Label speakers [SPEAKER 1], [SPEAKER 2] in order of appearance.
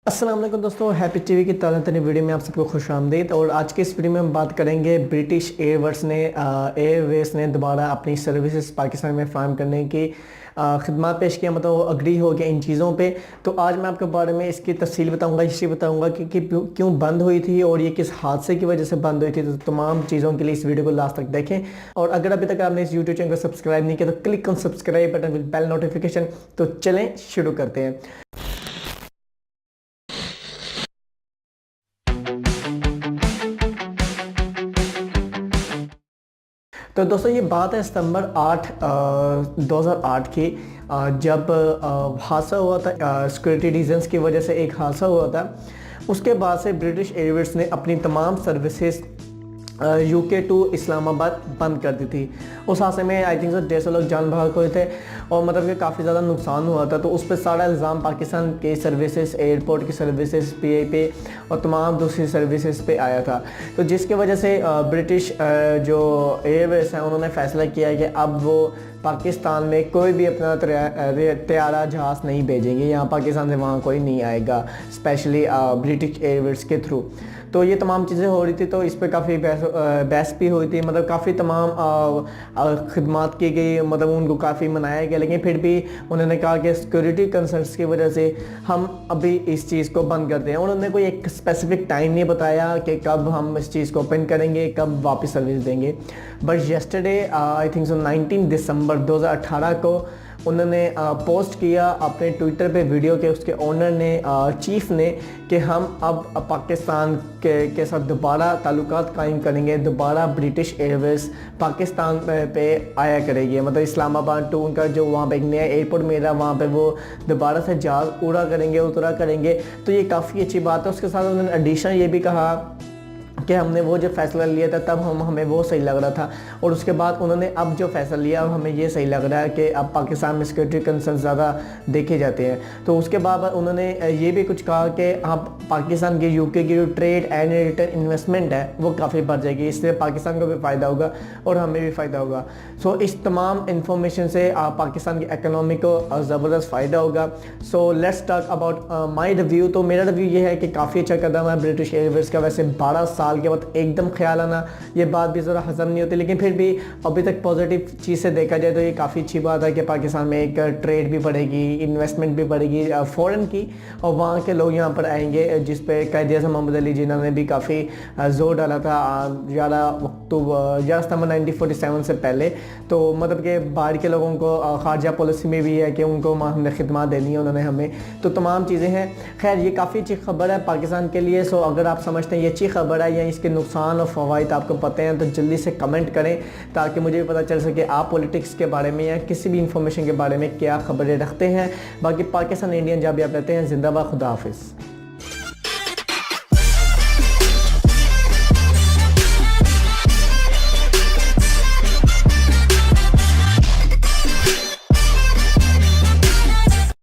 [SPEAKER 1] अस्सलाम वालेकुम दोस्तों, हैप्पी टीवी की ताज़ा तरीन वीडियो में आप सबको खुश आमदीद। और आज के इस वीडियो में हम बात करेंगे ब्रिटिश एयरवेज़ ने दोबारा अपनी सर्विसेज पाकिस्तान में फ़राहम करने की खिदमत पेश किया, मतलब वो अग्री हो गया इन चीज़ों पे। तो आज मैं आपके बारे में इसकी तफसील बताऊंगा, हिस्ट्री बताऊंगा कि क्यों बंद हुई थी और ये किस हादसे की वजह से बंद हुई थी। तो तमाम चीज़ों के लिए इस वीडियो को लास्ट तक देखें। और अगर अभी तक आपने इस यूट्यूब चैनल को सब्सक्राइब नहीं किया तो click on subscribe button with bell notification. तो चलें शुरू करते हैं। तो दोस्तों ये बात है सितंबर 2008 की, जब हादसा हुआ था। सिक्योरिटी रीजंस की वजह से एक हादसा हुआ था। उसके बाद से ब्रिटिश एयरवेज ने अपनी तमाम सर्विसेज यूके टू इस्लामाबाद बंद कर दी थी। उस हादसे में आई थिंक 150 लोग जान बहक हुए थे और मतलब कि काफ़ी ज़्यादा नुकसान हुआ था। तो उस पर सारा इल्ज़ाम पाकिस्तान के सर्विसेज, एयरपोर्ट की सर्विसेज पे और तमाम दूसरी सर्विसेज पे आया था। तो जिसकी वजह से ब्रिटिश जो एयरवेज हैं उन्होंने फ़ैसला किया कि अब वो पाकिस्तान में कोई भी अपना तैयारा जहाज़ नहीं भेजेंगे। यहाँ पाकिस्तान से वहाँ कोई नहीं आएगा, स्पेशली ब्रिटिश एयरवेज के थ्रू। तो ये तमाम चीज़ें हो रही थी, तो इस पर काफ़ी बहस भी हुई थी। मतलब काफ़ी तमाम खिदमत की गई, मतलब उनको काफ़ी मनाया गया, लेकिन फिर भी उन्होंने कहा कि सिक्योरिटी कंसर्न्स की वजह से हम अभी इस चीज़ को बंद करते हैं। उन्होंने कोई एक स्पेसिफिक टाइम नहीं बताया कि कब हम इस चीज़ को ओपन करेंगे, कब वापस सर्विस देंगे। बट येस्टरडे आई थिंक 19 दिसंबर 2018 को उन्होंने पोस्ट किया अपने ट्विटर पे वीडियो के, उसके ओनर ने, चीफ ने, कि हम अब पाकिस्तान के साथ दोबारा ताल्लुकात कायम करेंगे। दोबारा ब्रिटिश एयरवेज पाकिस्तान पे आया करेगी, मतलब इस्लामाबाद टू उनका जो वहाँ पे एक नया एयरपोर्ट मिला, वहाँ पे वो दोबारा से जहाज़ उतरा करेंगे। तो ये काफ़ी अच्छी बात है। उसके साथ उन्होंने एडिशन ये भी कहा कि हमने वो जो फ़ैसला लिया था तब हमें वो सही लग रहा था, और उसके बाद उन्होंने अब जो फ़ैसला लिया अब हमें ये सही लग रहा है कि अब पाकिस्तान में सिक्योरिटी कंसर्न ज़्यादा देखे जाते हैं। तो उसके बाद उन्होंने ये भी कुछ कहा कि अब पाकिस्तान के यूके की जो ट्रेड एंड रिटर्न इन्वेस्टमेंट है वो काफ़ी बढ़ जाएगी। इससे पाकिस्तान को भी फ़ायदा होगा और हमें भी फ़ायदा होगा। सो इस तमाम इन्फॉर्मेशन से पाकिस्तान की इकनॉमी को ज़बरदस्त फ़ायदा होगा। So let's talk about my review. तो मेरा रिव्यू ये है कि काफ़ी अच्छा कदम है ब्रिटिश एयरवेज का। वैसे 12 साल के बाद एकदम ख्याल आना ये बात भी ज़रा हज़म नहीं होती, लेकिन फिर भी अभी तक पॉजिटिव चीज़ से देखा जाए तो ये काफ़ी अच्छी बात है कि पाकिस्तान में एक ट्रेड भी बढ़ेगी, इन्वेस्टमेंट भी बढ़ेगी फ़ॉरेन की, और वहाँ के लोग यहाँ पर आएंगे, जिस पे कायद-ए-आज़म मोहम्मद अली जिन्ना ने भी काफ़ी ज़ोर डाला था 11 सितंबर 1947 से पहले। तो मतलब कि बाहर के लोगों को खारजा पॉलिसी में भी है कि उनको हमने खिदमत देनी है उन्होंने हमें। तो तमाम चीज़ें हैं। खैर ये काफ़ी अच्छी खबर है पाकिस्तान के लिए। सो अगर आप समझते हैं ये अच्छी खबर है या इसके नुकसान और फ़वाइद आपको पता हैं तो जल्दी से कमेंट करें, ताकि मुझे भी पता चल सके आप पॉलिटिक्स के बारे में या किसी भी इंफॉर्मेशन के बारे में क्या खबरें रखते हैं। बाकी पाकिस्तान इंडियन जहाँ भी आप रहते हैं, जिंदाबाद, खुदा हाफिज़।